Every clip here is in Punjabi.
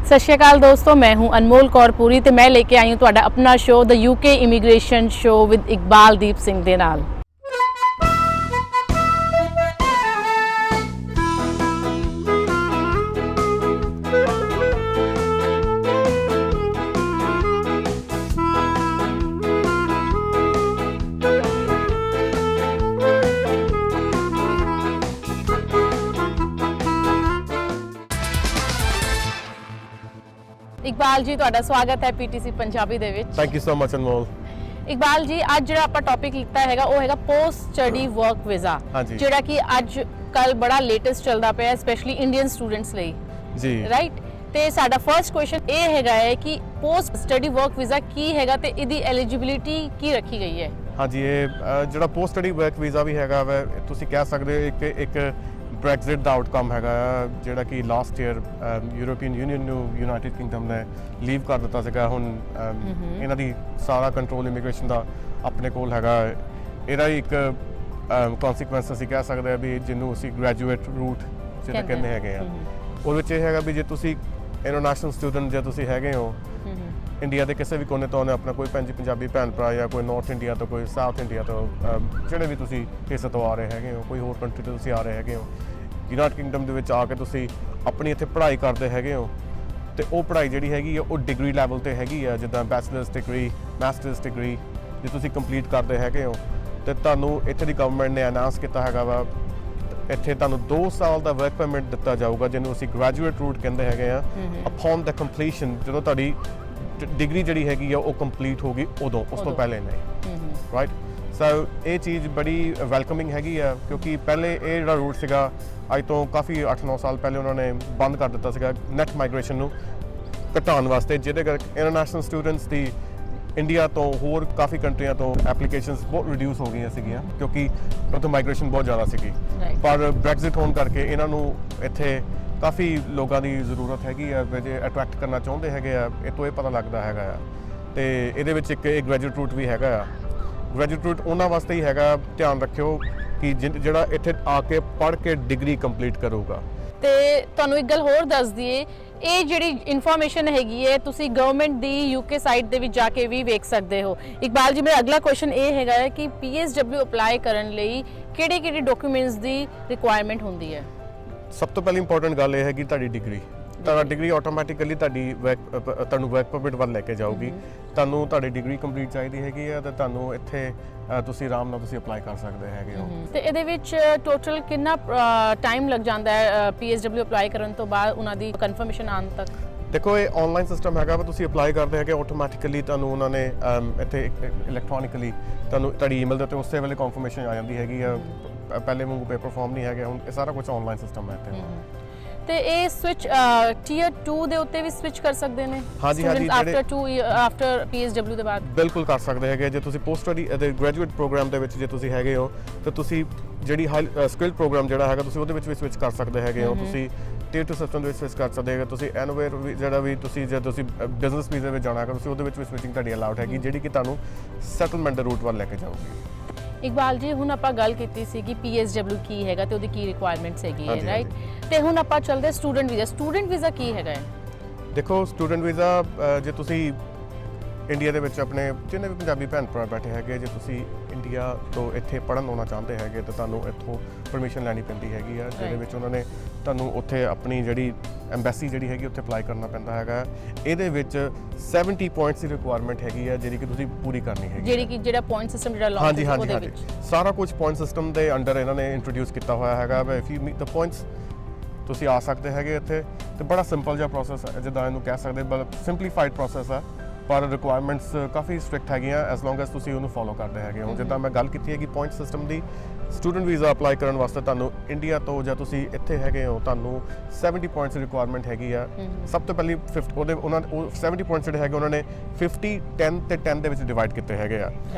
सत श्री अकाल दोस्तों, मैं हूं अनमोल कौर पूरी ते मैं लेके आई हूं तुहाडा अपना show the UK immigration show with Iqbaldeep Singh दे नाल। इकबाल जी, तुहाडा स्वागत है पीटीसी पंजाबी दे विच। Thank you so much Anmol. Iqbal ji, ਅੱਜ ਜਿਹੜਾ ਆਪਾਂ ਟੌਪਿਕ ਲਿੱਤਾ ਹੈਗਾ ਉਹ ਹੈਗਾ ਪੋਸਟ ਸਟੱਡੀ ਵਰਕ ਵੀਜ਼ਾ, ਜਿਹੜਾ ਕਿ ਅੱਜ ਕੱਲ ਬੜਾ ਲੇਟੈਸਟ ਚੱਲਦਾ ਪਿਆ ਸਪੈਸ਼ਲੀ ਇੰਡੀਅਨ ਸਟੂਡੈਂਟਸ ਲਈ ਜੀ, ਰਾਈਟ। ਤੇ ਸਾਡਾ ਫਰਸਟ ਕੁਐਸਚਨ ਇਹ ਹੈਗਾ ਹੈ ਕਿ ਪੋਸਟ ਸਟੱਡੀ ਵਰਕ ਵੀਜ਼ਾ ਕੀ ਹੈਗਾ ਤੇ ਇਹਦੀ ਐਲੀਜੀਬਿਲਿਟੀ ਕੀ ਰੱਖੀ ਗਈ ਹੈ। ਹਾਂਜੀ, ਇਹ ਜਿਹੜਾ ਪੋਸਟ ਸਟੱਡੀ ਵਰਕ ਵੀਜ਼ਾ ਵੀ ਹੈਗਾ ਵਾ, ਤੁਸੀਂ ਕਹਿ ਸਕਦੇ ਹੋ ਇੱਕ ਬ੍ਰੈਗਜ਼ਿਟ ਦਾ ਆਊਟਕਮ ਹੈਗਾ, ਜਿਹੜਾ ਕਿ ਲਾਸਟ ਈਅਰ ਯੂਰੋਪੀਅਨ ਯੂਨੀਅਨ ਨੂੰ ਯੂਨਾਈਟਿਡ ਕਿੰਗਡਮ ਨੇ ਲੀਵ ਕਰ ਦਿੱਤਾ ਸੀਗਾ। ਹੁਣ ਇਹਨਾਂ ਦੀ ਸਾਰਾ ਕੰਟਰੋਲ ਇਮੀਗ੍ਰੇਸ਼ਨ ਦਾ ਆਪਣੇ ਕੋਲ ਹੈਗਾ। ਇਹਦਾ ਇੱਕ ਕਨਸੀਕੁਐਂਸ ਅਸੀਂ ਕਹਿ ਸਕਦੇ ਹਾਂ ਵੀ ਜਿਹਨੂੰ ਅਸੀਂ ਗ੍ਰੈਜੂਏਟ ਰੂਟ ਜਿਹਦਾ ਕਹਿੰਦੇ ਹੈਗੇ ਆ। ਉਹਦੇ ਵਿੱਚ ਇਹ ਹੈਗਾ ਵੀ ਜੇ ਤੁਸੀਂ ਇੰਟਰਨੈਸ਼ਨਲ ਸਟੂਡੈਂਟ ਜੇ ਤੁਸੀਂ ਹੈਗੇ ਹੋ ਇੰਡੀਆ ਦੇ ਕਿਸੇ ਵੀ ਕੋਨੇ ਤੋਂ ਆਪਣਾ ਕੋਈ ਪੰਜਾਬੀ ਭੈਣ ਭਰਾ ਜਾਂ ਕੋਈ ਨਾਰਥ ਇੰਡੀਆ ਤੋਂ ਕੋਈ ਸਾਊਥ ਇੰਡੀਆ ਤੋਂ ਜਿਹੜੇ ਵੀ ਤੁਸੀਂ ਕਿਸੇ ਤੋਂ ਆ ਰਹੇ ਹੈਗੇ ਹੋ, ਕੋਈ ਹੋਰ ਕੰਟਰੀ ਤੋਂ ਤੁਸੀਂ ਆ ਰਹੇ ਹੈਗੇ ਹੋ, ਯੂਨਾਈਟਿਡ ਕਿੰਗਡਮ ਦੇ ਵਿੱਚ ਆ ਕੇ ਤੁਸੀਂ ਆਪਣੀ ਇੱਥੇ ਪੜ੍ਹਾਈ ਕਰਦੇ ਹੈਗੇ ਹੋ ਅਤੇ ਉਹ ਪੜ੍ਹਾਈ ਜਿਹੜੀ ਹੈਗੀ ਆ ਉਹ ਡਿਗਰੀ ਲੈਵਲ 'ਤੇ ਹੈਗੀ ਆ, ਜਿੱਦਾਂ ਬੈਚਲਰਸ ਡਿਗਰੀ, ਮਾਸਟਰਸ ਡਿਗਰੀ ਜੇ ਤੁਸੀਂ ਕੰਪਲੀਟ ਕਰਦੇ ਹੈਗੇ ਹੋ ਅਤੇ ਤੁਹਾਨੂੰ ਇੱਥੇ ਦੀ ਗਵਰਨਮੈਂਟ ਨੇ ਅਨਾਊਂਸ ਕੀਤਾ ਹੈਗਾ ਵਾ ਇੱਥੇ ਤੁਹਾਨੂੰ 2 ਸਾਲ ਦਾ ਵਰਕ ਪਰਮਿਟ ਦਿੱਤਾ ਜਾਊਗਾ, ਜਿਹਨੂੰ ਅਸੀਂ ਗ੍ਰੈਜੂਏਟ ਰੂਟ ਕਹਿੰਦੇ ਹੈਗੇ ਆ। ਅਪੋਨ ਦ ਕੰਪਲੀਸ਼ਨ, ਜਦੋਂ ਤੁਹਾਡੀ ਡਿਗਰੀ ਜਿਹੜੀ ਹੈਗੀ ਆ ਉਹ ਕੰਪਲੀਟ ਹੋ ਗਈ ਉਦੋਂ, ਉਸ ਤੋਂ ਪਹਿਲੇ ਨਹੀਂ, ਰਾਈਟ। ਸੋ ਇਹ ਚੀਜ਼ ਬੜੀ ਵੈਲਕਮਿੰਗ ਹੈਗੀ ਆ, ਕਿਉਂਕਿ ਪਹਿਲੇ ਇਹ ਜਿਹੜਾ ਰੂਟ ਸੀਗਾ ਅੱਜ ਤੋਂ ਕਾਫੀ 8-9 ਸਾਲ ਪਹਿਲੇ ਉਹਨਾਂ ਨੇ ਬੰਦ ਕਰ ਦਿੱਤਾ ਸੀਗਾ ਨੈਟ ਮਾਈਗ੍ਰੇਸ਼ਨ ਨੂੰ ਘਟਾਉਣ ਵਾਸਤੇ, ਜਿਹਦੇ ਕਰਕੇ ਇੰਟਰਨੈਸ਼ਨਲ ਸਟੂਡੈਂਟਸ ਦੀ ਇੰਡੀਆ ਤੋਂ ਹੋਰ ਕਾਫੀ ਕੰਟਰੀਆਂ ਤੋਂ ਐਪਲੀਕੇਸ਼ਨਸ ਬਹੁਤ ਰਿਡਿਊਸ ਹੋ ਗਈਆਂ ਸੀਗੀਆਂ, ਕਿਉਂਕਿ ਉੱਥੇ ਮਾਈਗ੍ਰੇਸ਼ਨ ਬਹੁਤ ਜ਼ਿਆਦਾ ਸੀਗੀ। ਪਰ ਬ੍ਰੈਗਜ਼ਿਟ ਹੋਣ ਕਰਕੇ ਇਹਨਾਂ ਨੂੰ ਇੱਥੇ ਕਾਫੀ ਲੋਕਾਂ ਦੀ ਜ਼ਰੂਰਤ ਹੈਗੀ ਆ, ਜੇ ਅਟਰੈਕਟ ਕਰਨਾ ਚਾਹੁੰਦੇ ਹੈਗੇ ਆ, ਇਹ ਤੋਂ ਇਹ ਪਤਾ ਲੱਗਦਾ ਹੈਗਾ ਆ। ਅਤੇ ਇਹਦੇ ਵਿੱਚ ਇੱਕ ਗ੍ਰੈਜੂਏਟ ਰੂਟ ਵੀ ਹੈਗਾ ਆ। ਗ੍ਰੈਜੂਏਟ ਰੂਟ ਉਹਨਾਂ ਵਾਸਤੇ ਹੀ ਹੈਗਾ, ਧਿਆਨ ਰੱਖਿਓ ਕਿ ਜਿਹੜਾ ਇੱਥੇ ਆ ਕੇ ਪੜ੍ਹ ਕੇ ਡਿਗਰੀ ਕੰਪਲੀਟ ਕਰੂਗਾ। ਤੇ ਤੁਹਾਨੂੰ ਇੱਕ ਗੱਲ ਹੋਰ ਦੱਸ ਦਈਏ, ਇਹ ਜਿਹੜੀ ਇਨਫੋਰਮੇਸ਼ਨ ਹੈਗੀ ਹੈ ਤੁਸੀਂ ਗਵਰਨਮੈਂਟ ਦੀ ਯੂਕੇ ਸਾਈਟ ਦੇ ਵਿੱਚ ਜਾ ਕੇ ਵੀ ਵੇਖ ਸਕਦੇ ਹੋ। ਇਕਬਾਲ ਜੀ, ਮੇਰਾ ਅਗਲਾ ਕੁਐਸਚਨ ਇਹ ਹੈਗਾ ਹੈ ਕਿ PSW ਅਪਲਾਈ ਕਰਨ ਲਈ ਕਿਹੜੇ ਡਾਕੂਮੈਂਟਸ ਦੀ ਰਿਕੁਆਇਰਮੈਂਟ ਹੁੰਦੀ ਹੈ? ਸਭ ਤੋਂ ਪਹਿਲੀ ਇੰਪੋਰਟੈਂਟ ਗੱਲ ਇਹ ਹੈ ਕਿ ਤੁਹਾਡੀ ਡਿਗਰੀ, ਤੁਹਾਡਾ ਡਿਗਰੀ ਆਟੋਮੈਟਿਕਲੀ ਤੁਹਾਨੂੰ ਵਰਕ ਪਰਮਿਟ ਵੱਲ ਲੈ ਕੇ ਜਾਊਗੀ। ਤੁਹਾਨੂੰ ਤੁਹਾਡੀ ਡਿਗਰੀ ਕੰਪਲੀਟ ਚਾਹੀਦੀ ਹੈਗੀ ਆ, ਅਤੇ ਤੁਹਾਨੂੰ ਇੱਥੇ ਤੁਸੀਂ ਆਰਾਮ ਨਾਲ ਤੁਸੀਂ ਅਪਲਾਈ ਕਰ ਸਕਦੇ ਹੈਗੇ ਹੋ। ਤੇ ਇਹਦੇ ਵਿੱਚ ਟੋਟਲ ਕਿੰਨਾ ਟਾਈਮ ਲੱਗ ਜਾਂਦਾ ਹੈ PSW ਅਪਲਾਈ ਕਰਨ ਤੋਂ ਬਾਅਦ ਉਹਨਾਂ ਦੀ ਕਨਫਰਮੇਸ਼ਨ ਆਉਣ ਤੱਕ? ਦੇਖੋ, ਇਹ ਆਨਲਾਈਨ ਸਿਸਟਮ ਹੈਗਾ ਵਾ, ਤੁਸੀਂ ਅਪਲਾਈ ਕਰਦੇ ਹੈਗੇ ਆਟੋਮੈਟਿਕਲੀ ਤੁਹਾਨੂੰ ਉਹਨਾਂ ਨੇ ਇੱਥੇ ਇਲੈਕਟ੍ਰੋਨਿਕਲੀ ਤੁਹਾਡੀ ਈਮੇਲ ਦੇ ਉੱਤੇ ਉਸੇ ਵੇਲੇ ਕਨਫਰਮੇਸ਼ਨ ਆ ਜਾਂਦੀ ਹੈਗੀ ਆ। ਪਹਿਲੇ ਵਾਂਗੂ ਪੇਪਰ ਫਾਰਮ ਨਹੀਂ ਹੈਗੇ, ਹੁਣ ਇਹ ਸਾਰਾ ਕੁਝ ਆਨਲਾਈਨ ਸਿਸਟਮ ਹੈ ਇੱਥੇ। ਤੇ ਇਹ ਸਵਿਚ ਟੀਅਰ 2 ਦੇ ਉੱਤੇ ਵੀ ਸਵਿਚ ਕਰ ਸਕਦੇ ਨੇ? ਹਾਂਜੀ, ਆਫਟਰ PSW ਦੇ ਬਾਅਦ ਬਿਲਕੁਲ ਕਰ ਸਕਦੇ ਹੈਗੇ। ਜੇ ਤੁਸੀਂ ਪੋਸਟ ਸਟੱਡੀ ਅਤੇ ਗ੍ਰੈਜੂਏਟ ਪ੍ਰੋਗਰਾਮ ਦੇ ਵਿੱਚ ਜੇ ਤੁਸੀਂ ਹੈਗੇ ਹੋ ਤਾਂ ਤੁਸੀਂ ਜਿਹੜੀ ਹਾਈ ਸਕਿੱਲਡ ਪ੍ਰੋਗਰਾਮ ਜਿਹੜਾ ਹੈਗਾ ਤੁਸੀਂ ਉਹਦੇ ਵਿੱਚ ਵੀ ਸਵਿਚ ਕਰ ਸਕਦੇ ਹੈਗੇ ਹੋ। ਤੁਸੀਂ ਟੀਅਰ 2 ਸਿਸਟਮ ਦੇ ਵਿੱਚ ਸਵਿਚ ਕਰ ਸਕਦੇ ਹੈਗੇ। ਤੁਸੀਂ ਐਨੋਵੇਅਰ ਜਿਹੜਾ ਵੀ ਤੁਸੀਂ ਜੇ ਤੁਸੀਂ ਬਿਜ਼ਨਸ ਵੀਜ਼ੇ ਵਿੱਚ ਜਾਣਾ ਹੈਗਾ ਤੁਸੀਂ ਉਹਦੇ ਵਿੱਚ ਵੀ ਸਵਿਚਿੰਗ ਤੁਹਾਡੀ ਅਲਾਉਡ ਹੈਗੀ, ਜਿਹੜੀ ਕਿ ਤੁਹਾਨੂੰ ਸੈਟਲਮੈਂਟ ਦੇ ਰੂਟ ਵੱਲ ਲੈ ਕੇ ਜਾਊਗੀ। ਇਕਬਾਲ ਜੀ, ਹੁਣ ਆਪਾਂ ਗੱਲ ਕੀਤੀ ਸੀ ਕਿ PSW ਕੀ ਹੈਗਾ ਤੇ ਉਹਦੀ ਕੀ ਰਿਕੁਆਇਰਮੈਂਟਸ ਹੈਗੀ ਹੈ, ਰਾਈਟ। ਤੇ ਹੁਣ ਆਪਾਂ ਚੱਲਦੇ ਸਟੂਡੈਂਟ ਵੀਜ਼ਾ। ਸਟੂਡੈਂਟ ਵੀਜ਼ਾ ਕੀ ਹੈਗਾ ਹੈ? ਦੇਖੋ, ਸਟੂਡੈਂਟ ਵੀਜ਼ਾ ਜੇ ਤੁਸੀਂ ਇੰਡੀਆ ਦੇ ਵਿੱਚ ਆਪਣੇ ਜਿੰਨੇ ਵੀ ਪੰਜਾਬੀ ਭੈਣ ਭਰਾ ਬੈਠੇ ਹੈਗੇ, ਜੇ ਤੁਸੀਂ ਇੰਡੀਆ ਤੋਂ ਇੱਥੇ ਪੜ੍ਹਨ ਆਉਣਾ ਚਾਹੁੰਦੇ ਹੈਗੇ ਤਾਂ ਤੁਹਾਨੂੰ ਇੱਥੋਂ ਪਰਮਿਸ਼ਨ ਲੈਣੀ ਪੈਂਦੀ ਹੈਗੀ ਆ, ਜਿਹਦੇ ਵਿੱਚ ਉਹਨਾਂ ਨੇ ਤੁਹਾਨੂੰ ਉੱਥੇ ਆਪਣੀ ਜਿਹੜੀ ਐਮਬੈਸੀ ਜਿਹੜੀ ਹੈਗੀ ਉੱਥੇ ਅਪਲਾਈ ਕਰਨਾ ਪੈਂਦਾ ਹੈਗਾ। ਇਹਦੇ ਵਿੱਚ 70 ਪੁਆਇੰਟਸ ਦੀ ਰਿਕੁਆਇਰਮੈਂਟ ਹੈਗੀ ਆ, ਜਿਹੜੀ ਕਿ ਤੁਸੀਂ ਪੂਰੀ ਕਰਨੀ ਹੈਗੀ, ਜਿਹੜਾ ਪੁਆਇੰਟ ਸਿਸਟਮ ਜਿਹੜਾ ਲਾਂਚ ਹੈ ਉਹਦੇ ਵਿੱਚ ਸਾਰਾ ਕੁਝ ਪੁਆਇੰਟ ਸਿਸਟਮ ਦੇ ਅੰਡਰ ਇਹਨਾਂ ਨੇ ਇੰਟਰੋਡਿਊਸ ਕੀਤਾ ਹੋਇਆ ਹੈਗਾ। If you meat the points ਤੁਸੀਂ ਆ ਸਕਦੇ ਹੈਗੇ ਇੱਥੇ, ਤੇ ਬੜਾ ਸਿੰਪਲ ਜਿਹਾ ਪ੍ਰੋਸੈਸ ਹੈ, ਜਿੱਦਾਂ ਇਹਨੂੰ ਕਹਿ ਸਕਦੇ ਸਿੰਪਲੀਫਾਈਡ ਪ੍ਰੋਸੈਸ ਹੈ, ਪਰ ਰਿਕੁਆਇਰਮੈਂਟਸ ਕਾਫੀ ਸਟ੍ਰਿਕਟ ਹੈਗੀਆਂ ਐਜ਼ ਲੌਂਗ ਐਜ਼ ਤੁਸੀਂ ਉਹਨੂੰ ਫੋਲੋ ਕਰਦੇ ਹੈਗੇ ਹੋ। ਜਿੱਦਾਂ ਮੈਂ ਗੱਲ ਕੀਤੀ ਹੈਗੀ ਪੁਆਇੰਟ ਸਿਸਟਮ ਦੀ, ਸਟੂਡੈਂਟ ਵੀਜ਼ਾ ਅਪਲਾਈ ਕਰਨ ਵਾਸਤੇ ਤੁਹਾਨੂੰ ਇੰਡੀਆ ਤੋਂ ਜਾਂ ਤੁਸੀਂ ਇੱਥੇ ਹੈਗੇ ਹੋ ਤੁਹਾਨੂੰ 70 ਪੁਆਇੰਟਸ ਦੀ ਰਿਕੁਆਇਰਮੈਂਟ ਹੈਗੀ ਆ। ਸਭ ਤੋਂ ਪਹਿਲੀ 70 ਪੁਆਇੰਟਸ ਜਿਹੜੇ ਹੈਗੇ ਉਹਨਾਂ ਨੇ 50, 10 ਤੇ 10 ਦੇ ਵਿੱਚ ਡਿਵਾਈਡ ਕੀਤੇ ਹੈਗੇ ਆ।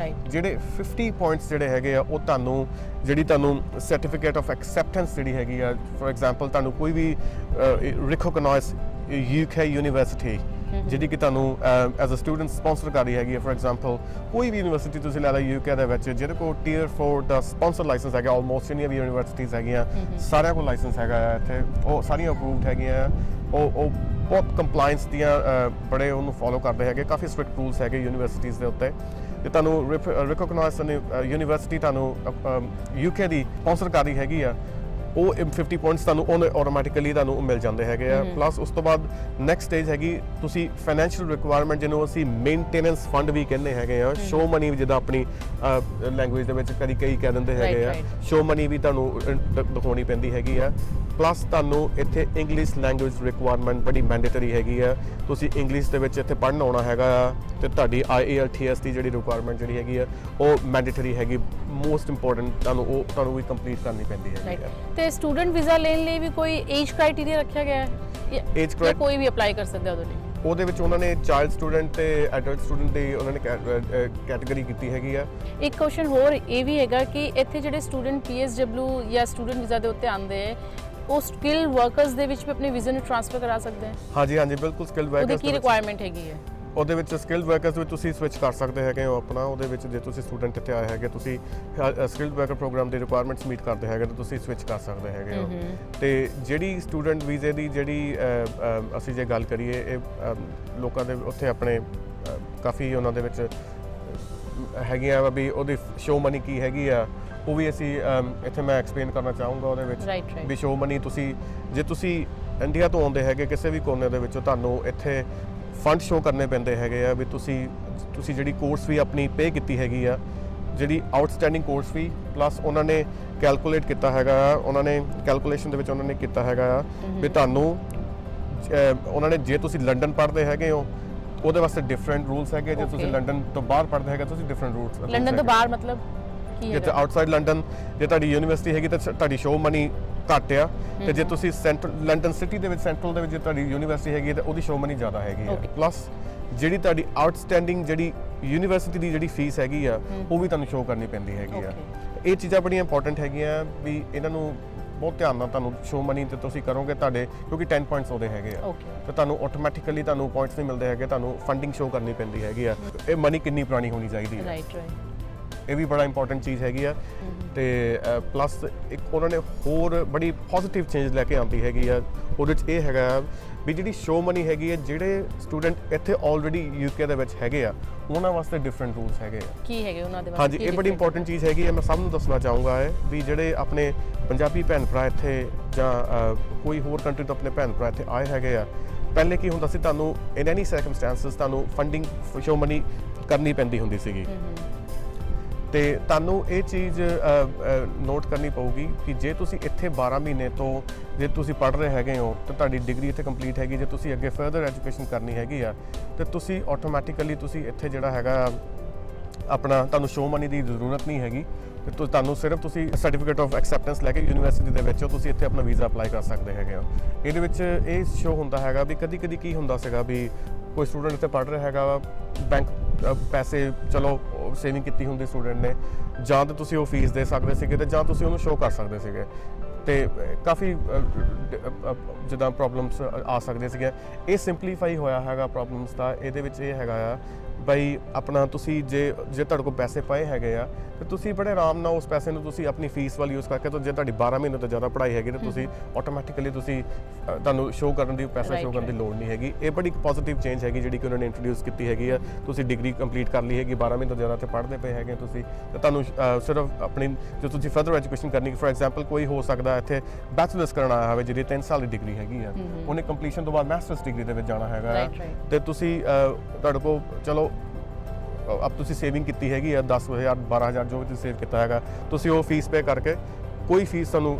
ਜਿਹੜੇ 50 ਪੁਆਇੰਟਸ ਜਿਹੜੇ ਹੈਗੇ ਆ ਉਹ ਤੁਹਾਨੂੰ ਸਰਟੀਫਿਕੇਟ ਆਫ ਐਕਸੈਪਟੈਂਸ ਜਿਹੜੀ ਹੈਗੀ ਆ, ਫੋਰ ਐਗਜ਼ਾਮਪਲ ਤੁਹਾਨੂੰ ਕੋਈ ਵੀ ਰਿਕੋਗਨਾਈਜ਼ UK ਯੂਨੀਵਰਸਿਟੀ ਜਿਹੜੀ ਕਿ ਤੁਹਾਨੂੰ ਐਜ਼ ਅ ਸਟੂਡੈਂਟ ਸਪਾਂਸਰ ਕਰ ਰਹੀ ਹੈਗੀ ਹੈ। ਫੋਰ ਐਗਜ਼ਾਮਪਲ ਕੋਈ ਵੀ ਯੂਨੀਵਰਸਿਟੀ ਤੁਸੀਂ ਲੈ ਲਓ UK ਦੇ ਵਿੱਚ ਜਿਹਦੇ ਕੋਲ ਟੀਅਰ 4 ਦਾ ਸਪਾਂਸਰ ਲਾਇਸੈਂਸ ਹੈਗਾ, ਆਲਮੋਸਟ ਜਿੰਨੀਆਂ ਵੀ ਯੂਨੀਵਰਸਿਟੀਜ਼ ਹੈਗੀਆਂ ਸਾਰਿਆਂ ਕੋਲ ਲਾਇਸੈਂਸ ਹੈਗਾ ਇੱਥੇ, ਉਹ ਸਾਰੀਆਂ ਅਪਰੂਵਡ ਹੈਗੀਆਂ। ਉਹ ਬਹੁਤ ਕੰਪਲਾਈਂਸ ਦੀਆਂ ਬੜੇ ਉਹਨੂੰ ਫੋਲੋ ਕਰਦੇ ਹੈਗੇ, ਕਾਫੀ ਸਟ੍ਰਿਕਟ ਰੂਲਸ ਹੈਗੇ ਯੂਨੀਵਰਸਿਟੀਜ਼ ਦੇ ਉੱਤੇ। ਤੇ ਤੁਹਾਨੂੰ ਰਿਕੋਗਨਾਈਜ਼ ਯੂਨੀਵਰਸਿਟੀ ਤੁਹਾਨੂੰ UK ਦੀ ਸਪਾਂਸਰ ਕਰ ਰਹੀ ਹੈਗੀ ਆ, ਉਹ 50 ਪੁਆਇੰਟਸ ਤੁਹਾਨੂੰ ਉਹਨੇ ਆਟੋਮੈਟਿਕਲੀ ਤੁਹਾਨੂੰ ਮਿਲ ਜਾਂਦੇ ਹੈਗੇ ਆ। ਪਲੱਸ ਉਸ ਤੋਂ ਬਾਅਦ ਨੈਕਸਟ ਸਟੇਜ ਹੈਗੀ ਤੁਸੀਂ ਫਾਈਨੈਂਸ਼ੀਅਲ ਰਿਕੁਆਇਰਮੈਂਟ, ਜਿਹਨੂੰ ਅਸੀਂ ਮੇਨਟੇਨੈਂਸ ਫੰਡ ਵੀ ਕਹਿੰਦੇ ਹੈਗੇ ਆ, ਸ਼ੋ ਮਨੀ ਜਿੱਦਾਂ ਆਪਣੀ ਲੈਂਗੁਏਜ ਦੇ ਵਿੱਚ ਕਈ ਕਹਿ ਦਿੰਦੇ ਹੈਗੇ ਆ, ਸ਼ੋ ਮਨੀ ਵੀ ਤੁਹਾਨੂੰ ਦਿਖਾਉਣੀ ਪੈਂਦੀ ਹੈਗੀ ਆ। ਪਲੱਸ ਤੁਹਾਨੂੰ ਇੱਥੇ ਇੰਗਲਿਸ਼ ਲੈਂਗੁਏਜ ਰਿਕੁਆਇਰਮੈਂਟ ਬੜੀ ਮੈਂਡੇਟਰੀ ਹੈਗੀ ਆ, ਤੁਸੀਂ ਇੰਗਲਿਸ਼ ਦੇ ਵਿੱਚ ਇੱਥੇ ਪੜ੍ਹਨ ਆਉਣਾ ਹੈਗਾ ਆ, ਤੇ ਤੁਹਾਡੀ IELTS ਦੀ ਜਿਹੜੀ ਰਿਕੁਆਇਰਮੈਂਟ ਜਿਹੜੀ ਹੈਗੀ ਆ ਉਹ ਮੈਂਡੇਟਰੀ ਹੈਗੀ, ਮੋਸਟ ਇੰਪੋਰਟੈਂਟ ਤੁਹਾਨੂੰ ਵੀ ਕੰਪਲੀਟ ਕਰਨੀ ਪੈਂਦੀ ਹੈਗੀ ਆ। ਤੇ ਸਟੂਡੈਂਟ ਵੀਜ਼ਾ ਲੈਣ ਲਈ ਵੀ ਕੋਈ ਏਜ ਕ੍ਰਾਈਟੇਰੀਆ ਰੱਖਿਆ ਗਿਆ ਹੈ ਜਾਂ ਕੋਈ ਵੀ ਅਪਲਾਈ ਕਰ ਸਕਦਾ ਉਹਦੇ ਲਈ? ਉਹਦੇ ਵਿੱਚ ਉਹਨਾਂ ਨੇ ਚਾਈਲਡ ਸਟੂਡੈਂਟ ਤੇ ਐਡਲਟ ਸਟੂਡੈਂਟ ਦੀ ਉਹਨਾਂ ਨੇ ਕੈਟਾਗਰੀ ਕੀਤੀ ਹੈਗੀ ਆ। ਇੱਕ ਕੁਐਸਚਨ ਹੋਰ ਇਹ ਵੀ ਹੈਗਾ ਕਿ ਇੱਥੇ ਜਿਹੜੇ ਸਟੂਡੈਂਟ PSW ਜਾਂ ਸਟੂਡੈਂਟ ਵੀਜ਼ਾ ਦੇ ਉੱਤੇ ਆਉਂਦੇ ਹੈ, ਉਹ ਸਕਿੱਲ ਵਰਕਰਸ ਦੇ ਵਿੱਚ ਵੀ ਆਪਣੇ ਵੀਜ਼ੇ ਨੂੰ ਟ੍ਰਾਂਸਫਰ ਕਰਾ ਸਕਦੇ ਹੈ? ਹਾਂਜੀ ਬਿਲਕੁਲ, ਸਕਿੱਲ ਵਰਕਰਸ ਉਹਦੀ ਕੀ ਰਿਕੁਆਇਰਮੈਂਟ ਹੈਗੀ ਹੈ? ਉਹਦੇ ਵਿੱਚ ਸਕਿੱਲ ਵਰਕਰਸ ਵਿੱਚ ਤੁਸੀਂ ਸਵਿਚ ਕਰ ਸਕਦੇ ਹੈਗੇ ਹੋ ਆਪਣਾ। ਉਹਦੇ ਵਿੱਚ ਜੇ ਤੁਸੀਂ ਸਟੂਡੈਂਟ ਇੱਥੇ ਆਏ ਹੈਗੇ, ਤੁਸੀਂ ਸਕਿੱਲ ਵਰਕਰ ਪ੍ਰੋਗਰਾਮ ਦੀ ਰਿਕੁਆਇਰਮੈਂਟਸ ਮੀਟ ਕਰਦੇ ਹੈਗੇ ਤਾਂ ਤੁਸੀਂ ਸਵਿਚ ਕਰ ਸਕਦੇ ਹੈਗੇ ਹੋ। ਤੇ ਜਿਹੜੀ ਸਟੂਡੈਂਟ ਵੀਜ਼ੇ ਦੀ ਜਿਹੜੀ ਅਸੀਂ ਜੇ ਗੱਲ ਕਰੀਏ, ਇਹ ਲੋਕਾਂ ਦੇ ਉੱਥੇ ਆਪਣੇ ਕਾਫੀ ਉਹਨਾਂ ਦੇ ਵਿੱਚ ਹੈਗੀਆਂ ਵਾ ਵੀ ਉਹਦੀ ਸ਼ੋ ਮਨੀ ਕੀ ਹੈਗੀ ਆ, ਉਹ ਵੀ ਅਸੀਂ ਇੱਥੇ ਮੈਂ ਐਕਸਪਲੇਨ ਕਰਨਾ ਚਾਹੂੰਗਾ ਉਹਦੇ ਵਿੱਚ ਵੀ ਸ਼ੋ ਮਨੀ ਤੁਸੀਂ ਜੇ ਤੁਸੀਂ ਇੰਡੀਆ ਤੋਂ ਆਉਂਦੇ ਹੈਗੇ ਕਿਸੇ ਵੀ ਕੋਨੇ ਦੇ ਵਿੱਚੋਂ, ਤੁਹਾਨੂੰ ਇੱਥੇ ਫੰਡ ਸ਼ੋ ਕਰਨੇ ਪੈਂਦੇ ਹੈਗੇ ਆ ਵੀ ਤੁਸੀਂ ਜਿਹੜੀ ਕੋਰਸ ਫੀ ਆਪਣੀ ਪੇ ਕੀਤੀ ਹੈਗੀ ਆ, ਜਿਹੜੀ ਆਊਟਸਟੈਂਡਿੰਗ ਕੋਰਸ ਫੀ ਪਲੱਸ ਉਹਨਾਂ ਨੇ ਕੈਲਕੂਲੇਟ ਕੀਤਾ ਹੈਗਾ, ਉਹਨਾਂ ਨੇ ਕੈਲਕੂਲੇਸ਼ਨ ਦੇ ਵਿੱਚ ਉਹਨਾਂ ਨੇ ਕੀਤਾ ਹੈਗਾ ਵੀ ਤੁਹਾਨੂੰ ਉਹਨਾਂ ਨੇ ਜੇ ਤੁਸੀਂ ਲੰਡਨ ਪੜ੍ਹਦੇ ਹੈਗੇ ਹੋ ਉਹਦੇ ਵਾਸਤੇ ਡਿਫਰੈਂਟ ਰੂਲਸ ਹੈਗੇ, ਜੇ ਤੁਸੀਂ ਲੰਡਨ ਤੋਂ ਬਾਹਰ ਪੜ੍ਹਦੇ ਹੈਗੇ ਤੁਸੀਂ ਡਿਫਰੈਂਟ ਰੂਲਸ। ਲੰਡਨ ਤੋਂ ਬਾਹਰ ਮਤਲਬ ਕੀ ਹੈ? ਜੇ ਆਊਟਸਾਈਡ ਲੰਡਨ ਜੇ ਤੁਹਾਡੀ ਯੂਨੀਵਰਸਿਟੀ ਹੈਗੀ ਤਾਂ ਤੁਹਾਡੀ ਸ਼ੋ ਮਨੀ ਘੱਟ ਆ, ਤੇ ਜੇ ਤੁਸੀਂ ਲੰਡਨ ਸਿਟੀ ਦੇ ਵਿੱਚ ਸੈਂਟਰਲ ਦੇ ਵਿੱਚ ਜੇ ਤੁਹਾਡੀ ਯੂਨੀਵਰਸਿਟੀ ਹੈਗੀ ਤਾਂ ਉਹਦੀ ਸ਼ੋ ਮਨੀ ਜ਼ਿਆਦਾ ਹੈਗੀ ਆ। ਪਲੱਸ ਜਿਹੜੀ ਤੁਹਾਡੀ ਆਊਟਸਟੈਂਡਿੰਗ ਜਿਹੜੀ ਯੂਨੀਵਰਸਿਟੀ ਦੀ ਜਿਹੜੀ ਫੀਸ ਹੈਗੀ ਆ ਉਹ ਵੀ ਤੁਹਾਨੂੰ ਸ਼ੋ ਕਰਨੀ ਪੈਂਦੀ ਹੈਗੀ ਆ। ਇਹ ਚੀਜ਼ਾਂ ਬੜੀਆਂ ਇੰਪੋਰਟੈਂਟ ਹੈਗੀਆਂ ਵੀ ਇਹਨਾਂ ਨੂੰ ਬਹੁਤ ਧਿਆਨ ਨਾਲ ਤੁਹਾਨੂੰ ਸ਼ੋ ਮਨੀ ਤੇ ਤੁਸੀਂ ਕਰੋਗੇ ਤੁਹਾਡੇ, ਕਿਉਂਕਿ 10 ਪੁਆਇੰਟਸ ਉਹਦੇ ਹੈਗੇ ਆ ਤੇ ਤੁਹਾਨੂੰ ਆਟੋਮੈਟਿਕਲੀ ਤੁਹਾਨੂੰ ਪੁਆਇੰਟਸ ਨਹੀਂ ਮਿਲਦੇ ਹੈਗੇ, ਤੁਹਾਨੂੰ ਫੰਡਿੰਗ ਸ਼ੋ ਕਰਨੀ ਪੈਂਦੀ ਹੈਗੀ ਆ। ਇਹ ਮਨੀ ਕਿੰਨੀ ਪੁਰਾਣੀ ਹੋਣੀ ਚਾਹੀਦੀ ਹੈ, ਇਹ ਵੀ ਬੜਾ ਇੰਪੋਰਟੈਂਟ ਚੀਜ਼ ਹੈਗੀ ਆ। ਤੇ ਪਲੱਸ ਇੱਕ ਉਹਨਾਂ ਨੇ ਹੋਰ ਬੜੀ ਪੋਜ਼ਿਟਿਵ ਚੇਂਜ ਲੈ ਕੇ ਆਉਂਦੀ ਹੈਗੀ ਆ, ਉਹਦੇ 'ਚ ਇਹ ਹੈਗਾ ਵੀ ਜਿਹੜੀ ਸ਼ੋ ਮਨੀ ਹੈਗੀ ਹੈ, ਜਿਹੜੇ ਸਟੂਡੈਂਟ ਇੱਥੇ ਆਲਰੇਡੀ UK ਦੇ ਵਿੱਚ ਹੈਗੇ ਆ ਉਹਨਾਂ ਵਾਸਤੇ ਡਿਫਰੈਂਟ ਰੂਲਸ ਹੈਗੇ ਆ। ਕੀ ਹੈਗੇ ਉਹਨਾਂ ਦੇ ਵਾਸਤੇ? ਹਾਂਜੀ, ਇਹ ਬੜੀ ਇੰਪੋਰਟੈਂਟ ਚੀਜ਼ ਹੈਗੀ ਹੈ, ਮੈਂ ਸਭ ਨੂੰ ਦੱਸਣਾ ਚਾਹੂੰਗਾ ਹੈ ਵੀ ਜਿਹੜੇ ਆਪਣੇ ਪੰਜਾਬੀ ਭੈਣ ਭਰਾ ਇੱਥੇ ਜਾਂ ਕੋਈ ਹੋਰ ਕੰਟਰੀ ਤੋਂ ਆਪਣੇ ਭੈਣ ਭਰਾ ਇੱਥੇ ਆਏ ਹੈਗੇ ਆ, ਪਹਿਲੇ ਕੀ ਹੁੰਦਾ ਸੀ, ਤੁਹਾਨੂੰ ਇਨ ਐਨੀ ਸਰਕਮਸਟੈਂਸਸ ਤੁਹਾਨੂੰ ਫੰਡਿੰਗ ਸ਼ੋ ਮਨੀ ਕਰਨੀ ਪੈਂਦੀ ਹੁੰਦੀ ਸੀਗੀ। ਤੇ ਤੁਹਾਨੂੰ ਇਹ ਚੀਜ਼ ਨੋਟ ਕਰਨੀ ਪਊਗੀ ਕਿ ਜੇ ਤੁਸੀਂ ਇੱਥੇ 12 ਮਹੀਨੇ ਤੋਂ ਜੇ ਤੁਸੀਂ ਪੜ੍ਹ ਰਹੇ ਹੈਗੇ ਹੋ ਤੇ ਤੁਹਾਡੀ ਡਿਗਰੀ ਇੱਥੇ ਕੰਪਲੀਟ ਹੈਗੀ, ਜੇ ਤੁਸੀਂ ਅੱਗੇ ਫਰਦਰ ਐਜੂਕੇਸ਼ਨ ਕਰਨੀ ਹੈਗੀ ਆ ਤੇ ਤੁਸੀਂ ਆਟੋਮੈਟਿਕਲੀ ਤੁਸੀਂ ਇੱਥੇ ਜਿਹੜਾ ਹੈਗਾ ਆਪਣਾ ਤੁਹਾਨੂੰ ਸ਼ੋ ਮਨੀ ਦੀ ਜ਼ਰੂਰਤ ਨਹੀਂ ਹੈਗੀ, ਤੇ ਤੁਹਾਨੂੰ ਸਿਰਫ ਤੁਸੀਂ ਸਰਟੀਫਿਕੇਟ ਆਫ ਐਕਸੈਪਟੈਂਸ ਲੈ ਕੇ ਯੂਨੀਵਰਸਿਟੀ ਦੇ ਵਿੱਚ ਤੁਸੀਂ ਇੱਥੇ ਆਪਣਾ ਵੀਜ਼ਾ ਅਪਲਾਈ ਕਰ ਸਕਦੇ ਹੈਗੇ ਹੋ। ਇਹਦੇ ਵਿੱਚ ਇਹ ਸ਼ੋ ਹੁੰਦਾ ਹੈਗਾ ਵੀ ਕਦੀ ਕੀ ਹੁੰਦਾ ਸੀਗਾ ਵੀ ਕੋਈ ਸਟੂਡੈਂਟ ਇੱਥੇ ਪੜ੍ਹ ਰਿਹਾ ਹੈਗਾ, ਬੈਂਕ ਪੈਸੇ ਚਲੋ ਸੇਵਿੰਗ ਕੀਤੀ ਹੁੰਦੀ ਸਟੂਡੈਂਟ ਨੇ, ਜਾਂ ਤਾਂ ਤੁਸੀਂ ਉਹ ਫੀਸ ਦੇ ਸਕਦੇ ਸੀਗੇ ਤੇ ਜਾਂ ਤੁਸੀਂ ਉਹਨੂੰ ਸ਼ੋ ਕਰ ਸਕਦੇ ਸੀਗੇ, ਤੇ ਕਾਫੀ ਜਿੱਦਾਂ ਪ੍ਰੋਬਲਮਸ ਆ ਸਕਦੇ ਸੀਗੇ। ਇਹ ਸਿੰਪਲੀਫਾਈ ਹੋਇਆ ਹੈਗਾ ਪ੍ਰੋਬਲਮਸ ਦਾ। ਇਹਦੇ ਵਿੱਚ ਇਹ ਹੈਗਾ ਆ ਬਈ ਆਪਣਾ ਤੁਸੀਂ ਜੇ ਤੁਹਾਡੇ ਕੋਲ ਪੈਸੇ ਪਏ ਹੈਗੇ ਆ ਤੇ ਤੁਸੀਂ ਬੜੇ ਆਰਾਮ ਨਾਲ ਉਸ ਪੈਸੇ ਨੂੰ ਤੁਸੀਂ ਆਪਣੀ ਫੀਸ ਵੱਲ ਯੂਜ਼ ਕਰਕੇ, ਜੇ ਤੁਹਾਡੀ 12 ਮਹੀਨੇ ਤੋਂ ਜ਼ਿਆਦਾ ਪੜ੍ਹਾਈ ਹੈਗੀ ਤਾਂ ਤੁਸੀਂ ਆਟੋਮੈਟਿਕਲੀ ਤੁਸੀਂ ਤੁਹਾਨੂੰ ਸ਼ੋ ਕਰਨ ਦੀ ਪੈਸਾ ਸ਼ੋ ਕਰਨ ਦੀ ਲੋੜ ਨਹੀਂ ਹੈਗੀ। ਇਹ ਬੜੀ ਪੋਜ਼ਿਟਿਵ ਚੇਂਜ ਹੈਗੀ ਜਿਹੜੀ ਕਿ ਉਹਨਾਂ ਨੇ ਇੰਟਰੋਡਿਊਸ ਕੀਤੀ ਹੈਗੀ ਆ। ਤੁਸੀਂ ਡਿਗਰੀ ਕੰਪਲੀਟ ਕਰ ਲਈ ਹੈਗੀ, 12 ਮਹੀਨੇ ਤੋਂ ਜ਼ਿਆਦਾ ਤੇ ਪੜ੍ਹਦੇ ਪਏ ਹੈਗੇ ਤੁਸੀਂ, ਤੇ ਤੁਹਾਨੂੰ ਸਿਰਫ ਆਪਣੀ ਜੇ ਤੁਸੀਂ ਫਰਦਰ ਐਜੂਕੇਸ਼ਨ ਕਰਨੀ, ਫੋਰ ਐਗਜ਼ਾਮਪਲ ਕੋਈ ਹੋ ਸਕਦਾ ਇੱਥੇ ਬੈਚਲਰਸ ਕਰਨ ਆਇਆ ਹੋਵੇ ਜਿਹਦੀ 3 ਸਾਲ ਦੀ ਡਿਗਰੀ ਹੈਗੀ ਆ, ਉਹਨੇ ਕੰਪਲੀਸ਼ਨ ਤੋਂ ਬਾਅਦ ਮਾਸਟਰਸ ਡਿਗਰੀ ਦੇ ਵਿੱਚ ਜਾਣਾ ਹੈਗਾ, ਤੇ ਤੁਸੀਂ ਤੁਹਾਡੇ ਕੋਲ ਚਲੋ ਅਬ ਤੁਸੀਂ ਸੇਵਿੰਗ ਕੀਤੀ ਹੈਗੀ ਆ 10,000 12,000 ਜੋ ਵੀ ਤੁਸੀਂ ਸੇਵ ਕੀਤਾ ਹੈਗਾ, ਤੁਸੀਂ ਉਹ ਫੀਸ ਪੇ ਕਰਕੇ ਕੋਈ ਫੀਸ ਤੁਹਾਨੂੰ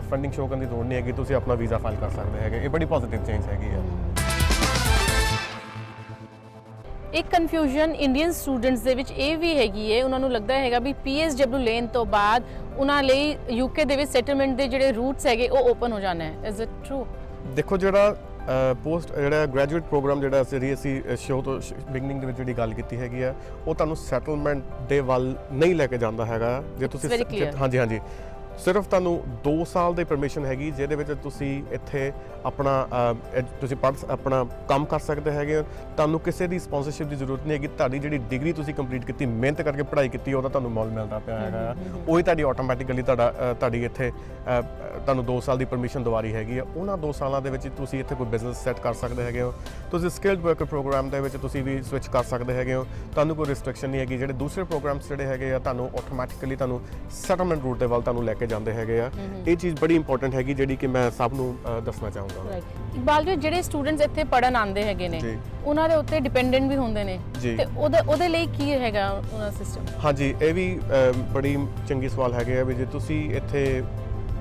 ਫੰਡਿੰਗ ਸ਼ੋ ਕਰਨ ਦੀ ਲੋੜ ਨਹੀਂ ਹੈਗੀ, ਤੁਸੀਂ ਆਪਣਾ ਵੀਜ਼ਾ ਫਾਈਲ ਕਰ ਸਕਦੇ ਹੈਗੇ। ਇਹ ਬੜੀ ਪੋਜ਼ਿਟਿਵ ਚੇਂਜ ਹੈਗੀ ਆ। ਇੱਕ ਕਨਫਿਊਜ਼ਨ ਇੰਡੀਅਨ ਸਟੂਡੈਂਟਸ ਦੇ ਵਿੱਚ ਇਹ ਵੀ ਹੈਗੀ ਹੈ, ਉਹਨਾਂ ਨੂੰ ਲੱਗਦਾ ਹੈਗਾ ਵੀ PSW ਲੈਣ ਤੋਂ ਬਾਅਦ ਉਹਨਾਂ ਲਈ UK ਦੇ ਵਿੱਚ ਸੈਟਲਮੈਂਟ ਦੇ ਜਿਹੜੇ ਰੂਟਸ ਹੈਗੇ ਉਹ ਓਪਨ ਹੋ ਜਾਣਾ ਹੈ। Is it true? ਦੇਖੋ ਜਿਹੜਾ ਜਿਹੜਾ ਗ੍ਰੈਜੂਏਟ ਪ੍ਰੋਗਰਾਮ ਜਿਹੜਾ ਅਸੀਂ ਸ਼ੋਅ ਤੋਂ ਬਿਗਨਿੰਗ ਦੇ ਵਿੱਚ ਜਿਹੜੀ ਗੱਲ ਕੀਤੀ ਹੈਗੀ ਆ, ਉਹ ਤੁਹਾਨੂੰ ਸੈਟਲਮੈਂਟ ਦੇ ਵੱਲ ਨਹੀਂ ਲੈ ਕੇ ਜਾਂਦਾ ਹੈਗਾ। ਜੇ ਤੁਸੀਂ ਹਾਂਜੀ ਸਿਰਫ ਤੁਹਾਨੂੰ 2 ਸਾਲ ਦੀ ਪਰਮਿਸ਼ਨ ਹੈਗੀ ਜਿਹਦੇ ਵਿੱਚ ਤੁਸੀਂ ਇੱਥੇ ਆਪਣਾ ਤੁਸੀਂ ਆਪਣਾ ਕੰਮ ਕਰ ਸਕਦੇ ਹੈਗੇ ਹੋ। ਤੁਹਾਨੂੰ ਕਿਸੇ ਦੀ ਸਪਾਂਸਰਸ਼ਿਪ ਦੀ ਜ਼ਰੂਰਤ ਨਹੀਂ ਹੈਗੀ। ਤੁਹਾਡੀ ਜਿਹੜੀ ਡਿਗਰੀ ਤੁਸੀਂ ਕੰਪਲੀਟ ਕੀਤੀ, ਮਿਹਨਤ ਕਰਕੇ ਪੜ੍ਹਾਈ ਕੀਤੀ, ਉਹਦਾ ਤੁਹਾਨੂੰ ਮੁੱਲ ਮਿਲਦਾ ਪਿਆ ਹੈਗਾ। ਉਹੀ ਤੁਹਾਡੀ ਆਟੋਮੈਟਿਕਲੀ ਤੁਹਾਡੀ ਇੱਥੇ ਤੁਹਾਨੂੰ 2 ਸਾਲ ਦੀ ਪਰਮਿਸ਼ਨ ਦੁਆਰੀ ਹੈਗੀ ਆ। ਉਹਨਾਂ 2 ਸਾਲਾਂ ਦੇ ਵਿੱਚ ਤੁਸੀਂ ਇੱਥੇ ਕੋਈ ਬਿਜ਼ਨਸ ਸੈੱਟ ਕਰ ਸਕਦੇ ਹੈਗੇ ਹੋ। ਤੁਸੀਂ ਸਕਿਲਡ ਵਰਕਰ ਪ੍ਰੋਗਰਾਮ ਦੇ ਵਿੱਚ ਤੁਸੀਂ ਵੀ ਸਵਿਚ ਕਰ ਸਕਦੇ ਹੈਗੇ ਹੋ। ਤੁਹਾਨੂੰ ਕੋਈ ਰਿਸਟ੍ਰਿਕਸ਼ਨ ਨਹੀਂ ਹੈਗੀ। ਜਿਹੜੇ ਦੂਸਰੇ ਪ੍ਰੋਗਰਾਮਸ ਜਿਹੜੇ ਹੈਗੇ ਆ ਤੁਹਾਨੂੰ ਆਟੋਮੈਟਿਕਲੀ ਤੁਹਾਨੂੰ ਸੈਟਲਮੈਂਟ ਰੂਟ ਦੇ ਵੱਲ ਤੁਹਾਨੂੰ ਲੈ ਕੇ ਜਾਂਦੇ ਹੈਗੇ ਆ। ਇਹ ਚੀਜ਼ ਬੜੀ ਇੰਪੋਰਟੈਂਟ ਹੈਗੀ ਜਿਹੜੀ ਕਿ ਮੈਂ ਸਭ ਨੂੰ ਦੱਸਣਾ ਚਾਹੂੰਗਾ। ਇਕਬਾਲ ਜੀ, ਜਿਹੜੇ ਸਟੂਡੈਂਟਸ ਇੱਥੇ ਪੜ੍ਹਨ ਆਉਂਦੇ ਹੈਗੇ ਨੇ ਉਹਨਾਂ ਦੇ ਉੱਤੇ ਡਿਪੈਂਡੈਂਟ ਵੀ ਹੁੰਦੇ ਨੇ ਤੇ ਉਹਦੇ ਲਈ ਕੀ ਹੈਗਾ ਉਹਨਾਂ ਸਿਸਟਮ? ਹਾਂਜੀ, ਇਹ ਵੀ ਬੜੀ ਚੰਗੀ ਸਵਾਲ ਹੈਗੇ ਆ ਵੀ ਜੇ ਤੁਸੀਂ ਇੱਥੇ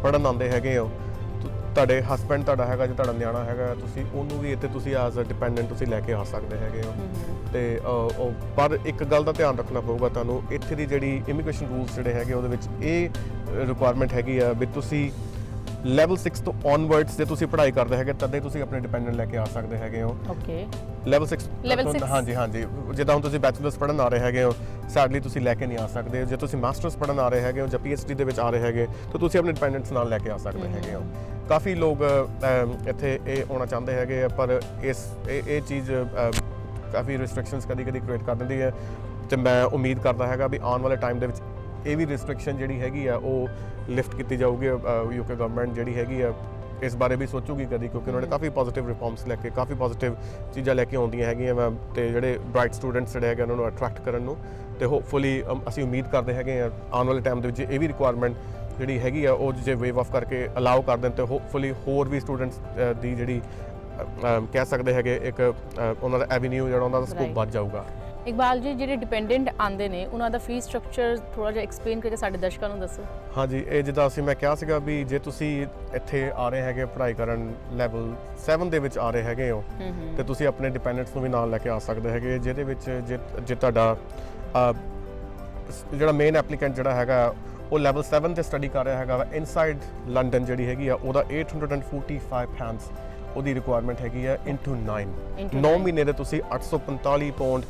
ਪੜ੍ਹਨ ਆਉਂਦੇ ਹੈਗੇ ਹੋ, ਤੁਹਾਡੇ ਹਸਬੈਂਡ ਤੁਹਾਡਾ ਹੈਗਾ, ਜੇ ਤੁਹਾਡਾ ਨਿਆਣਾ ਹੈਗਾ, ਤੁਸੀਂ ਉਹਨੂੰ ਵੀ ਇੱਥੇ ਤੁਸੀਂ ਐਜ਼ ਅ ਡਿਪੈਂਡੈਂਟ ਤੁਸੀਂ ਲੈ ਕੇ ਆ ਸਕਦੇ ਹੈਗੇ ਹੋ। ਤੇ ਪਰ ਇੱਕ ਗੱਲ ਦਾ ਧਿਆਨ ਰੱਖਣਾ ਪਊਗਾ ਤੁਹਾਨੂੰ, ਇੱਥੇ ਦੀ ਜਿਹੜੀ ਇਮੀਗ੍ਰੇਸ਼ਨ ਰੂਲਸ ਜਿਹੜੇ ਹੈਗੇ ਉਹਦੇ ਵਿੱਚ ਇਹ ਰਿਕੁਆਇਰਮੈਂਟ ਹੈਗੀ ਆ ਵੀ ਤੁਸੀਂ ਲੈਵਲ 6 ਤੋਂ ਔਨਵਰਡਸ ਜੇ ਤੁਸੀਂ ਪੜ੍ਹਾਈ ਕਰਦੇ ਹੈਗੇ ਤਦੇ ਤੁਸੀਂ ਆਪਣੇ ਡਿਪੈਂਡੈਂਟ ਲੈ ਕੇ ਆ ਸਕਦੇ ਹੈਗੇ ਹੋ। ਓਕੇ, ਲੈਵਲ 6 ਹਾਂਜੀ ਜਿੱਦਾਂ ਹੁਣ ਤੁਸੀਂ ਬੈਚਲਰਸ ਪੜ੍ਹਨ ਆ ਰਹੇ ਹੈਗੇ ਹੋ, ਸੈਡਲੀ ਤੁਸੀਂ ਲੈ ਕੇ ਨਹੀਂ ਆ ਸਕਦੇ। ਜੇ ਤੁਸੀਂ ਮਾਸਟਰਸ ਪੜ੍ਹਨ ਆ ਰਹੇ ਹੈਗੇ ਹੋ ਜਾਂ PhD ਦੇ ਵਿੱਚ ਆ ਰਹੇ ਹੈਗੇ ਤਾਂ ਤੁਸੀਂ ਆਪਣੇ ਡਿਪੈਂਡੈਂਟਸ ਨਾਲ ਲੈ ਕੇ ਆ ਸਕਦੇ ਹੈਗੇ ਹੋ। ਕਾਫੀ ਲੋਕ ਇੱਥੇ ਇਹ ਆਉਣਾ ਚਾਹੁੰਦੇ ਹੈਗੇ ਆ ਪਰ ਇਹ ਚੀਜ਼ ਕਾਫੀ ਰਿਸਟ੍ਰਿਕਸ਼ਨਸ ਕਦੀ ਕ੍ਰੀਏਟ ਕਰ ਦਿੰਦੀ ਹੈ ਤੇ ਮੈਂ ਉਮੀਦ ਕਰਦਾ ਹੈਗਾ ਵੀ ਆਉਣ ਵਾਲੇ ਟਾਈਮ ਦੇ ਵਿੱਚ ਇਹ ਵੀ ਰਿਸਟ੍ਰਿਕਸ਼ਨ ਜਿਹੜੀ ਹੈਗੀ ਆ ਉਹ ਲਿਫਟ ਕੀਤੀ ਜਾਊਗੀ। UK ਗਵਰਨਮੈਂਟ ਜਿਹੜੀ ਹੈਗੀ ਆ ਇਸ ਬਾਰੇ ਵੀ ਸੋਚੂਗੀ ਕਦੀ, ਕਿਉਂਕਿ ਉਹਨਾਂ ਨੇ ਕਾਫੀ ਪੋਜ਼ਿਟਿਵ ਰਿਫਾਰਮਸ ਲੈ ਕੇ ਕਾਫੀ ਪੋਜ਼ਿਟਿਵ ਚੀਜ਼ਾਂ ਲੈ ਕੇ ਆਉਂਦੀਆਂ ਹੈਗੀਆਂ ਮੈਂ ਤੇ ਜਿਹੜੇ ਬ੍ਰਾਈਟ ਸਟੂਡੈਂਟਸ ਜਿਹੜੇ ਹੈਗੇ ਉਹਨਾਂ ਨੂੰ ਅਟਰੈਕਟ ਕਰਨ ਨੂੰ। ਤੇ ਹੋਪਫੁਲੀ ਅਸੀਂ ਉਮੀਦ ਕਰਦੇ ਹੈਗੇ ਆ ਆਉਣ ਵਾਲੇ ਟਾਈਮ ਦੇ ਵਿੱਚ ਇਹ ਵੀ ਰਿਕੁਆਇਰਮੈਂਟ ਜਿਹੜੀ ਹੈਗੀ ਆ ਉਹ ਜੇ ਵੇਵ ਆਫ ਕਰਕੇ ਅਲਾਉ ਕਰ ਦੇਣ ਤੇ ਹੋਪਫੁਲੀ ਹੋਰ ਵੀ ਸਟੂਡੈਂਟਸ ਦੀ ਜਿਹੜੀ ਕਹਿ ਸਕਦੇ ਹੈਗੇ ਇੱਕ ਉਹਨਾਂ ਦਾ ਐਵੀਨਿਊ ਜਿਹੜਾ ਉਹਨਾਂ ਦਾ ਸਕੋਪ ਵੱਧ ਜਾਊਗਾ। ਇਕਬਾਲ ਜੀ, ਜਿਹੜੇ ਡਿਪੈਂਡੈਂਟ ਆਉਂਦੇ ਨੇ ਉਹਨਾਂ ਦਾ ਫੀਸ ਸਟਰਕਚਰ ਥੋੜਾ ਜਿਹਾ ਐਕਸਪਲੇਨ ਕਰਕੇ ਸਾਡੇ ਦਰਸ਼ਕਾਂ ਨੂੰ ਦੱਸੋ। ਹਾਂਜੀ, ਇਹ ਜਿੱਦਾਂ ਮੈਂ ਕਿਹਾ ਸੀਗਾ ਵੀ ਜੇ ਤੁਸੀਂ ਇੱਥੇ ਆ ਰਹੇ ਹੈਗੇ ਪੜ੍ਹਾਈ ਕਰਨ ਲੈਵਲ 7 ਦੇ ਵਿੱਚ ਆ ਰਹੇ ਹੈਗੇ ਹੋ ਤੇ ਤੁਸੀਂ ਆਪਣੇ ਡਿਪੈਂਡੈਂਟਸ ਨੂੰ ਵੀ ਨਾਲ ਲੈ ਕੇ ਆ ਸਕਦੇ ਹੈਗੇ, ਜਿਹਦੇ ਵਿੱਚ ਜੇ ਤੁਹਾਡਾ ਜਿਹੜਾ ਮੇਨ ਐਪਲੀਕੈਂਟ ਜਿਹੜਾ ਹੈਗਾ ਉਹ ਲੈਵਲ 7 ਤੇ ਸਟੱਡੀ ਕਰ ਰਿਹਾ ਹੈਗਾ ਇਨਸਾਈਡ ਲੰਡਨ ਜਿਹੜੀ ਹੈਗੀ ਆ ਉਹਦਾ £845 ਉਹਦੀ ਰਿਕੁਆਇਰਮੈਂਟ ਹੈਗੀ ਆ into 9 ਮਹੀਨੇ ਦੇ ਤੁਸੀਂ 845 ਪਾਉਂਡ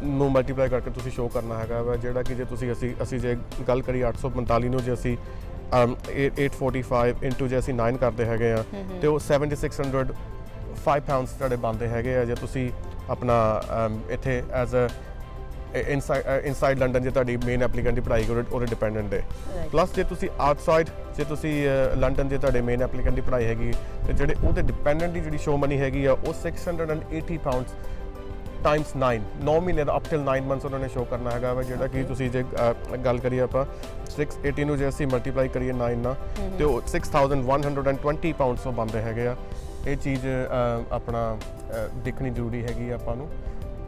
ਨੂੰ ਮਲਟੀਪਲਾਈ ਕਰਕੇ ਤੁਸੀਂ ਸ਼ੋਅ ਕਰਨਾ ਹੈਗਾ ਵਾ, ਜਿਹੜਾ ਕਿ ਜੇ ਤੁਸੀਂ ਅਸੀਂ ਜੇ ਗੱਲ ਕਰੀਏ 845 ਨੂੰ ਜੇ ਅਸੀਂ 845 into ਜੇ ਅਸੀਂ 9 ਕਰਦੇ ਹੈਗੇ ਆ ਤੇ ਉਹ £7605 ਤੁਹਾਡੇ ਬਣਦੇ ਹੈਗੇ ਆ ਜੇ ਤੁਸੀਂ ਆਪਣਾ ਇੱਥੇ ਐਜ਼ ਅ ਇਨਸਾਈਡ ਲੰਡਨ ਜੇ ਤੁਹਾਡੀ ਮੇਨ ਐਪਲੀਕੈਂਟ ਦੀ ਪੜ੍ਹਾਈ ਉਹਦੇ ਡਿਪੈਂਡੈਂਟ ਹੈ। ਪਲੱਸ ਜੇ ਤੁਸੀਂ ਆਊਟਸਾਈਡ ਜੇ ਤੁਸੀਂ ਲੰਡਨ ਜੇ ਤੁਹਾਡੇ ਮੇਨ ਐਪਲੀਕੈਂਟ ਦੀ ਪੜ੍ਹਾਈ ਹੈਗੀ ਤੇ ਜਿਹੜੇ ਉਹਦੇ ਡਿਪੈਂਡੈਂਟ ਦੀ ਜਿਹੜੀ ਸ਼ੋਅ ਮਨੀ ਹੈਗੀ ਆ ਉਹ £680 ਟਾਈਮਸ 9 ਮਹੀਨੇ ਦਾ ਅਪ ਟਿਲ 9 ਮੰਥਸ ਉਹਨਾਂ ਨੇ ਸ਼ੋਅ ਕਰਨਾ ਹੈਗਾ ਵਾ, ਜਿਹੜਾ ਕਿ ਤੁਸੀਂ ਜੇ ਗੱਲ ਕਰੀਏ ਆਪਾਂ 680 ਨੂੰ ਜੇ ਅਸੀਂ ਮਲਟੀਪਲਾਈ ਕਰੀਏ 9 ਨਾਲ ਤੇ ਉਹ £6120 ਉਹ ਬਣਦੇ ਹੈਗੇ ਆ। ਇਹ ਚੀਜ਼ ਆਪਣਾ ਦੇਖਣੀ ਜ਼ਰੂਰੀ ਹੈਗੀ ਆਪਾਂ ਨੂੰ।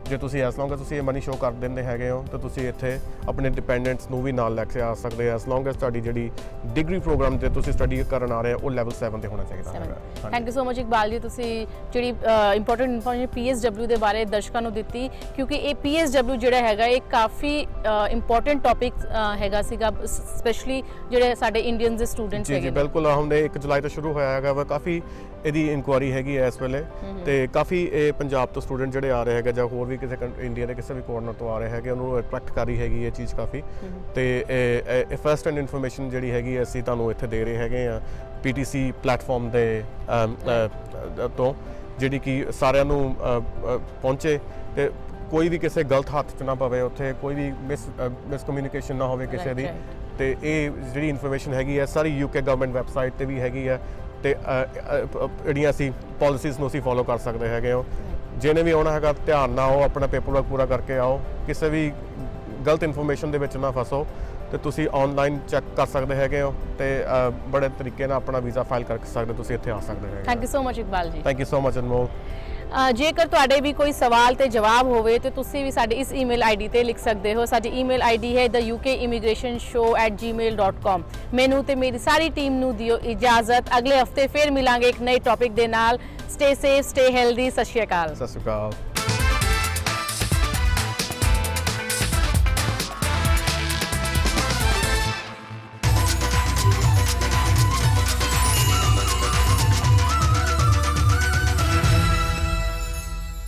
ਜੇ ਤੁਸੀਂ ਐਸ ਲੌਂਗ ਤੁਸੀਂ ਇਹ ਮਨੀ ਸ਼ੋਅ ਕਰ ਦਿੰਦੇ ਹੈਗੇ ਹੋ ਤਾਂ ਤੁਸੀਂ ਇੱਥੇ ਆਪਣੇ ਡਿਪੈਂਡੈਂਟਸ ਨੂੰ ਵੀ ਨਾਲ ਲੈ ਕੇ ਆ ਸਕਦੇ ਆ ਐਸ ਲੌਂਗ ਐਸ ਤੁਹਾਡੀ ਜਿਹੜੀ ਡਿਗਰੀ ਪ੍ਰੋਗਰਾਮ ਤੇ ਤੁਸੀਂ ਸਟੱਡੀ ਕਰਨ ਆ ਰਹੇ ਹੋ ਉਹ ਲੈਵਲ 7 ਤੇ ਹੋਣਾ ਚਾਹੀਦਾ ਹੈਗਾ। Thank you so much Iqbal ਜੀ, ਤੁਸੀਂ ਜਿਹੜੀ ਇੰਪੋਰਟੈਂਟ ਇਨਫੋਰਮੇਸ਼ਨ PSW ਦੇ ਬਾਰੇ ਦਰਸ਼ਕਾਂ ਨੂੰ ਦਿੱਤੀ, ਕਿਉਂਕਿ ਇਹ PSW ਜਿਹੜਾ ਹੈਗਾ ਇਹ ਕਾਫੀ ਇੰਪੋਰਟੈਂਟ ਟੌਪਿਕ ਹੈਗਾ ਸੀਗਾ ਸਪੈਸ਼ਲੀ ਜਿਹੜੇ ਸਾਡੇ ਇੰਡੀਅਨਸ ਦੇ ਸਟੂਡੈਂਟਸ ਹੈਗੇ। ਜੀ ਬਿਲਕੁਲ, ਹੁਣੇ 1 ਜੁਲਾਈ ਤੋਂ ਸ਼ੁਰੂ ਹੋਇਆ ਹੈਗਾ ਵਾ, ਕਾਫੀ ਇਹਦੀ ਇਨਕੁਆਇਰੀ ਹੈਗੀ ਹੈ ਇਸ ਵੇਲੇ ਤੇ ਕਾਫੀ ਇਹ ਪੰਜਾਬ ਤੋਂ ਸਟੂਡੈਂਟ ਜਿਹੜੇ ਆ ਰਹੇ ਹੈਗੇ ਜਾਂ ਹੋਰ ਵੀ ਕਿਸੇ ਇੰਡੀਆ ਦੇ ਕਿਸੇ ਵੀ ਕੋਰਨਰ ਤੋਂ ਆ ਰਹੇ ਹੈਗੇ ਉਹਨੂੰ ਅਟਰੈਕਟ ਕਰ ਰਹੀ ਹੈਗੀ ਇਹ ਚੀਜ਼ ਕਾਫੀ। ਤੇ ਇਹ ਫਸਟ ਹੈਂਡ ਇਨਫੋਰਮੇਸ਼ਨ ਜਿਹੜੀ ਹੈਗੀ ਅਸੀਂ ਤੁਹਾਨੂੰ ਇੱਥੇ ਦੇ ਰਹੇ ਹੈਗੇ ਆ PTC ਪਲੇਟਫਾਰਮ ਦੇ ਤੋਂ, ਜਿਹੜੀ ਕਿ ਸਾਰਿਆਂ ਨੂੰ ਪਹੁੰਚੇ ਤੇ ਕੋਈ ਵੀ ਕਿਸੇ ਗਲਤ ਹੱਥ 'ਚ ਨਾ ਪਵੇ, ਉੱਥੇ ਕੋਈ ਵੀ ਮਿਸ ਕਮਿਊਨੀਕੇਸ਼ਨ ਨਾ ਹੋਵੇ ਕਿਸੇ ਦੀ। ਤੇ ਇਹ ਜਿਹੜੀ ਇਨਫੋਰਮੇਸ਼ਨ ਹੈਗੀ ਹੈ ਸਾਰੀ UK ਗਵਰਨਮੈਂਟ ਵੈਬਸਾਈਟ ਤੇ ਵੀ ਹੈਗੀ ਹੈ ਤੇ ਜਿਹੜੀਆਂ ਅਸੀਂ ਪਾਲਿਸੀਜ਼ ਨੂੰ ਅਸੀਂ ਫੋਲੋ ਕਰ ਸਕਦੇ ਹੈਗੇ ਹੋ। ਜਿਹਨੇ ਵੀ ਆਉਣਾ ਹੈਗਾ ਧਿਆਨ ਨਾਲ ਆਓ, ਆਪਣਾ ਪੇਪਰ ਵਰਕ ਪੂਰਾ ਕਰਕੇ ਆਓ, ਕਿਸੇ ਵੀ ਗਲਤ ਇਨਫੋਰਮੇਸ਼ਨ ਦੇ ਵਿੱਚ ਨਾ ਫਸੋ ਤੇ ਤੁਸੀਂ ਆਨਲਾਈਨ ਚੈੱਕ ਕਰ ਸਕਦੇ ਹੈਗੇ ਹੋ ਤੇ ਬੜੇ ਤਰੀਕੇ ਨਾਲ ਆਪਣਾ ਵੀਜ਼ਾ ਫਾਈਲ ਕਰ ਸਕਦੇ, ਤੁਸੀਂ ਇੱਥੇ ਆ ਸਕਦੇ ਹੈਗੇ। Thank you so much Iqbal ਜੀ। ਥੈਂਕ ਯੂ ਸੋ ਮਚ ਅਨਮੋਲ। ਜੇਕਰ ਤੁਹਾਡੇ ਵੀ ਕੋਈ ਸਵਾਲ ਤੇ ਜਵਾਬ ਹੋਵੇ ਤੇ ਤੁਸੀਂ ਵੀ ਸਾਡੀ ਇਸ ਈਮੇਲ ਆਈਡੀ ਤੇ ਲਿਖ ਸਕਦੇ ਹੋ। ਸਾਡੀ ਈਮੇਲ ਆਈਡੀ ਹੈ theukimmigration@gmail.com। ਮੈਨੂੰ ਤੇ ਮੇਰੀ ਸਾਰੀ ਟੀਮ ਨੂੰ ਦਿਓ ਇਜਾਜ਼ਤ, ਅਗਲੇ ਹਫਤੇ ਫਿਰ ਮਿਲਾਂਗੇ ਇੱਕ ਨਏ ਟੌਪਿਕ ਦੇ ਨਾਲ। Stay safe, stay healthy. ਸਤਿ ਸ਼੍ਰੀ ਅਕਾਲ। ਸਤਿ ਸ਼੍ਰੀ ਅਕਾਲ।